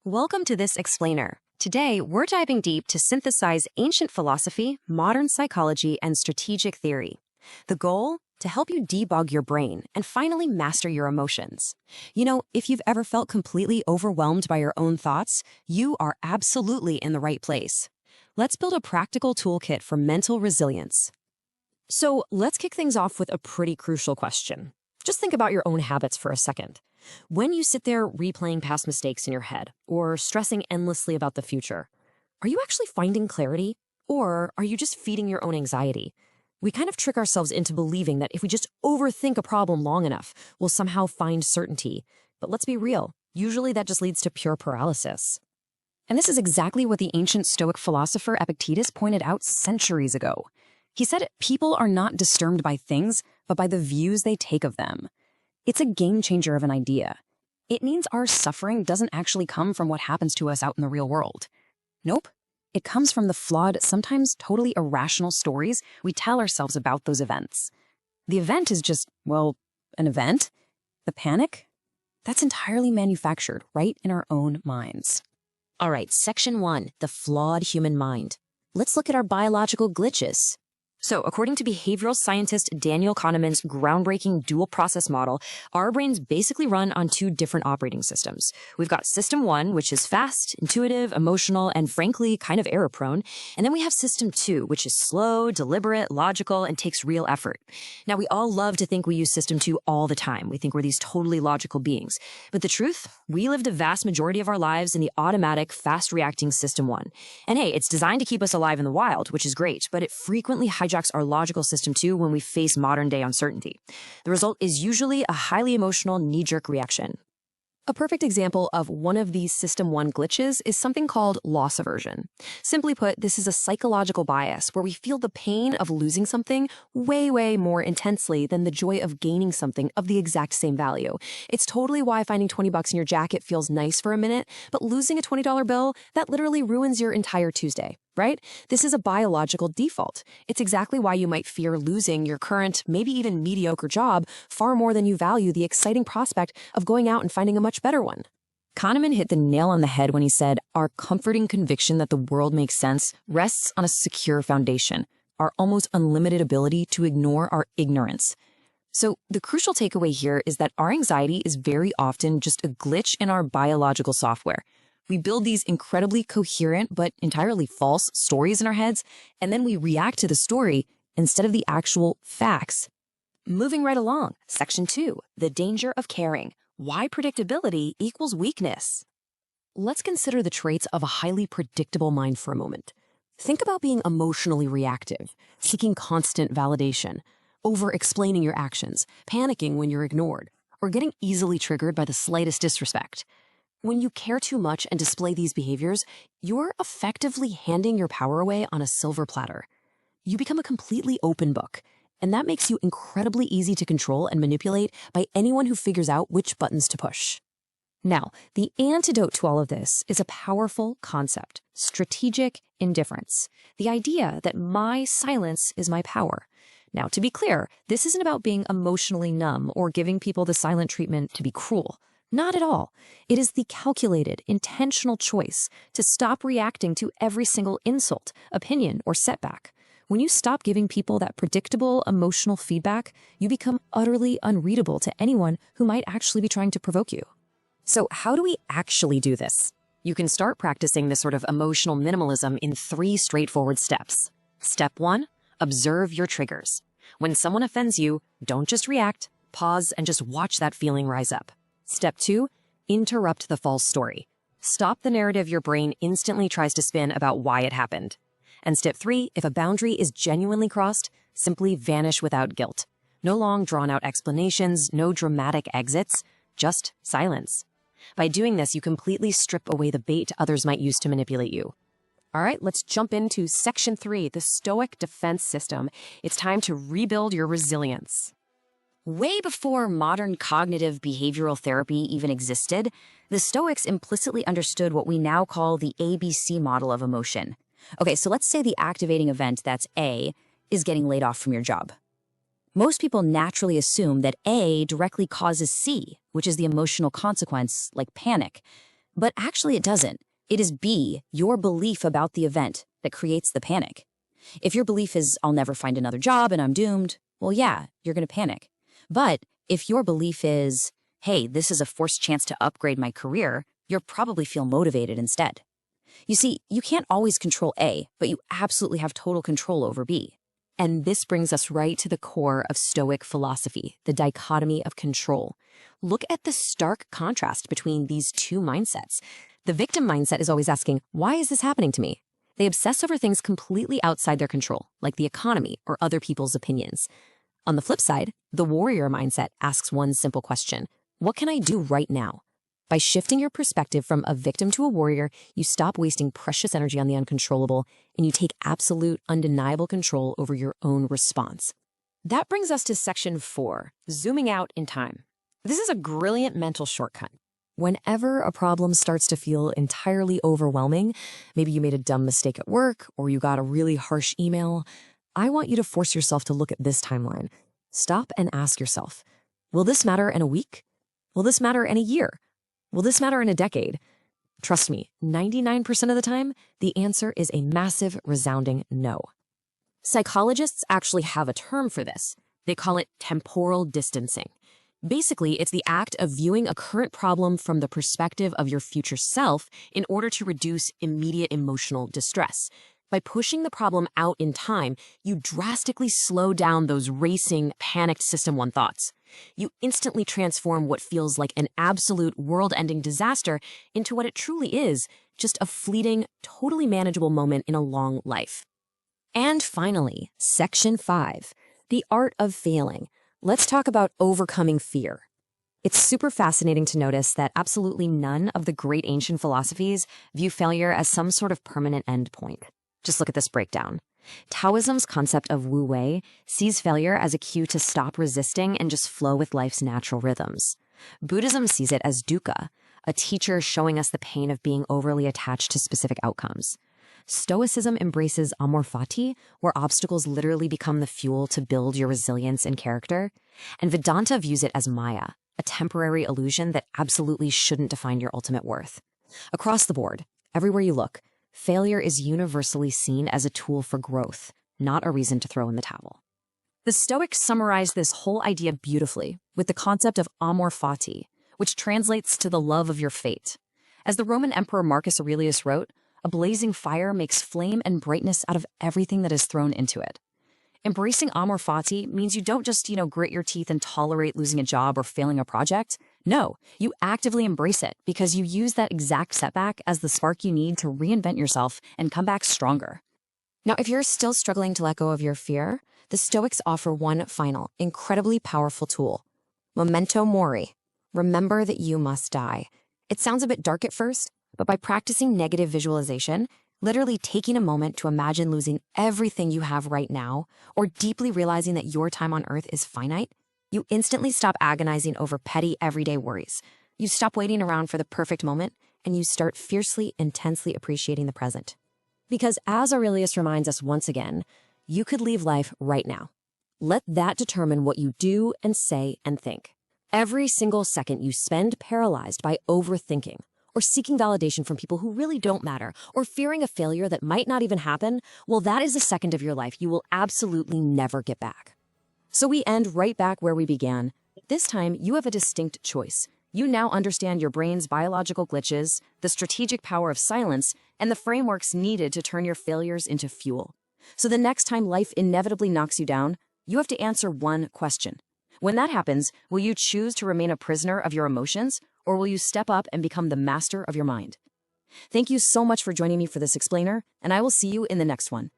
Welcome to this explainer. Today, we're diving deep to synthesize ancient philosophy, modern psychology, and strategic theory. The goal? To help you debug your brain and finally master your emotions. You know, if you've ever felt completely overwhelmed by your own thoughts, you are absolutely in the right place. Let's build a practical toolkit for mental resilience. So let's kick things off with a pretty crucial question. Just think about your own habits for a second. When you sit there replaying past mistakes in your head or stressing endlessly about the future, are you actually finding clarity, or are you just feeding your own anxiety? We kind of trick ourselves into believing that if we just overthink a problem long enough, we'll somehow find certainty. But let's be real, usually that just leads to pure paralysis. And this is exactly what the ancient Stoic philosopher Epictetus pointed out centuries ago. He said people are not disturbed by things, but by the views they take of them. It's a game changer of an idea. It means our suffering doesn't actually come from what happens to us out in the real world. Nope. It comes from the flawed, sometimes totally irrational stories we tell ourselves about those events. The event is just, well, an event. The panic? That's entirely manufactured right in our own minds. All right, Section 1, the flawed human mind. Let's look at our biological glitches. So, according to behavioral scientist Daniel Kahneman's groundbreaking dual process model, our brains basically run on two different operating systems. We've got System 1, which is fast, intuitive, emotional, and frankly, kind of error-prone. And then we have System 2, which is slow, deliberate, logical, and takes real effort. Now, we all love to think we use System 2 all the time. We think we're these totally logical beings. But the truth? We live the vast majority of our lives in the automatic, fast-reacting System 1. And hey, it's designed to keep us alive in the wild, which is great, but it frequently hijacks our logical system too when we face modern-day uncertainty. The result is usually a highly emotional knee-jerk reaction. A perfect example of one of these System 1 glitches is something called loss aversion. Simply put, this is a psychological bias where we feel the pain of losing something way more intensely than the joy of gaining something of the exact same value. It's totally why finding 20 bucks in your jacket feels nice for a minute, but losing a $20 bill, that literally ruins your entire Tuesday. Right? This is a biological default. It's exactly why you might fear losing your current, maybe even mediocre job far more than you value the exciting prospect of going out and finding a much better one. Kahneman hit the nail on the head when he said, our comforting conviction that the world makes sense rests on a secure foundation, our almost unlimited ability to ignore our ignorance. So the crucial takeaway here is that our anxiety is very often just a glitch in our biological software. We build these incredibly coherent but entirely false stories in our heads, and then we react to the story instead of the actual facts. Moving right along, Section 2, the danger of caring. Why predictability equals weakness. Let's consider the traits of a highly predictable mind for a moment. Think about being emotionally reactive, seeking constant validation, over-explaining your actions, panicking when you're ignored, or getting easily triggered by the slightest disrespect. When you care too much and display these behaviors, you're effectively handing your power away on a silver platter. You become a completely open book, and that makes you incredibly easy to control and manipulate by anyone who figures out which buttons to push. Now, the antidote to all of this is a powerful concept, strategic indifference, the idea that my silence is my power. Now, to be clear, this isn't about being emotionally numb or giving people the silent treatment to be cruel. Not at all. It is the calculated, intentional choice to stop reacting to every single insult, opinion, or setback. When you stop giving people that predictable emotional feedback, you become utterly unreadable to anyone who might actually be trying to provoke you. So how do we actually do this? You can start practicing this sort of emotional minimalism in 3 straightforward steps. Step 1, observe your triggers. When someone offends you, don't just react, pause, and just watch that feeling rise up. Step 2, interrupt the false story. Stop the narrative your brain instantly tries to spin about why it happened. And step 3, if a boundary is genuinely crossed, simply vanish without guilt. No long drawn-out explanations, no dramatic exits, just silence. By doing this, you completely strip away the bait others might use to manipulate you. All right, let's jump into Section 3, the Stoic defense system. It's time to rebuild your resilience. Way before modern cognitive behavioral therapy even existed, the Stoics implicitly understood what we now call the ABC model of emotion. Okay, so let's say the activating event, that's A, is getting laid off from your job. Most people naturally assume that A directly causes C, which is the emotional consequence, like panic. But actually it doesn't. It is B, your belief about the event, that creates the panic. If your belief is, I'll never find another job and I'm doomed, well, yeah, you're going to panic. But if your belief is, hey, this is a forced chance to upgrade my career, you'll probably feel motivated instead. You see, you can't always control A, but you absolutely have total control over B. And this brings us right to the core of Stoic philosophy, the dichotomy of control. Look at the stark contrast between these two mindsets. The victim mindset is always asking, why is this happening to me? They obsess over things completely outside their control, like the economy or other people's opinions. On the flip side, the warrior mindset asks one simple question: what can I do right now? By shifting your perspective from a victim to a warrior, you stop wasting precious energy on the uncontrollable, and you take absolute, undeniable control over your own response. That brings us to section 4, zooming out in time. This is a brilliant mental shortcut. Whenever a problem starts to feel entirely overwhelming, maybe you made a dumb mistake at work or you got a really harsh email, I want you to force yourself to look at this timeline. Stop and ask yourself, will this matter in a week? Will this matter in a year? Will this matter in a decade? Trust me, 99% of the time, the answer is a massive, resounding no. Psychologists actually have a term for this. They call it temporal distancing. Basically, it's the act of viewing a current problem from the perspective of your future self in order to reduce immediate emotional distress. By pushing the problem out in time, you drastically slow down those racing, panicked System 1 thoughts. You instantly transform what feels like an absolute world-ending disaster into what it truly is, just a fleeting, totally manageable moment in a long life. And finally, section 5, the art of failing. Let's talk about overcoming fear. It's super fascinating to notice that absolutely none of the great ancient philosophies view failure as some sort of permanent endpoint. Just look at this breakdown. Taoism's concept of wu wei sees failure as a cue to stop resisting and just flow with life's natural rhythms. Buddhism sees it as dukkha, a teacher showing us the pain of being overly attached to specific outcomes. Stoicism embraces amor fati, where obstacles literally become the fuel to build your resilience and character. And Vedanta views it as maya, a temporary illusion that absolutely shouldn't define your ultimate worth. Across the board, everywhere you look, failure is universally seen as a tool for growth, not a reason to throw in the towel. The Stoics summarize this whole idea beautifully with the concept of amor fati, which translates to the love of your fate. As the Roman Emperor Marcus Aurelius wrote, a blazing fire makes flame and brightness out of everything that is thrown into it. Embracing amor fati means you don't just, grit your teeth and tolerate losing a job or failing a project. No, you actively embrace it because you use that exact setback as the spark you need to reinvent yourself and come back stronger. Now, if you're still struggling to let go of your fear, the Stoics offer one final, incredibly powerful tool. Memento mori. Remember that you must die. It sounds a bit dark at first, but by practicing negative visualization, literally taking a moment to imagine losing everything you have right now, or deeply realizing that your time on Earth is finite, you instantly stop agonizing over petty everyday worries. You stop waiting around for the perfect moment, and you start fiercely, intensely appreciating the present. Because as Aurelius reminds us once again, you could leave life right now. Let that determine what you do and say and think. Every single second you spend paralyzed by overthinking, or seeking validation from people who really don't matter, or fearing a failure that might not even happen, well, that is a second of your life you will absolutely never get back. So we end right back where we began. This time, you have a distinct choice. You now understand your brain's biological glitches, the strategic power of silence, and the frameworks needed to turn your failures into fuel. So the next time life inevitably knocks you down, you have to answer one question. When that happens, will you choose to remain a prisoner of your emotions, or will you step up and become the master of your mind? Thank you so much for joining me for this explainer, and I will see you in the next one.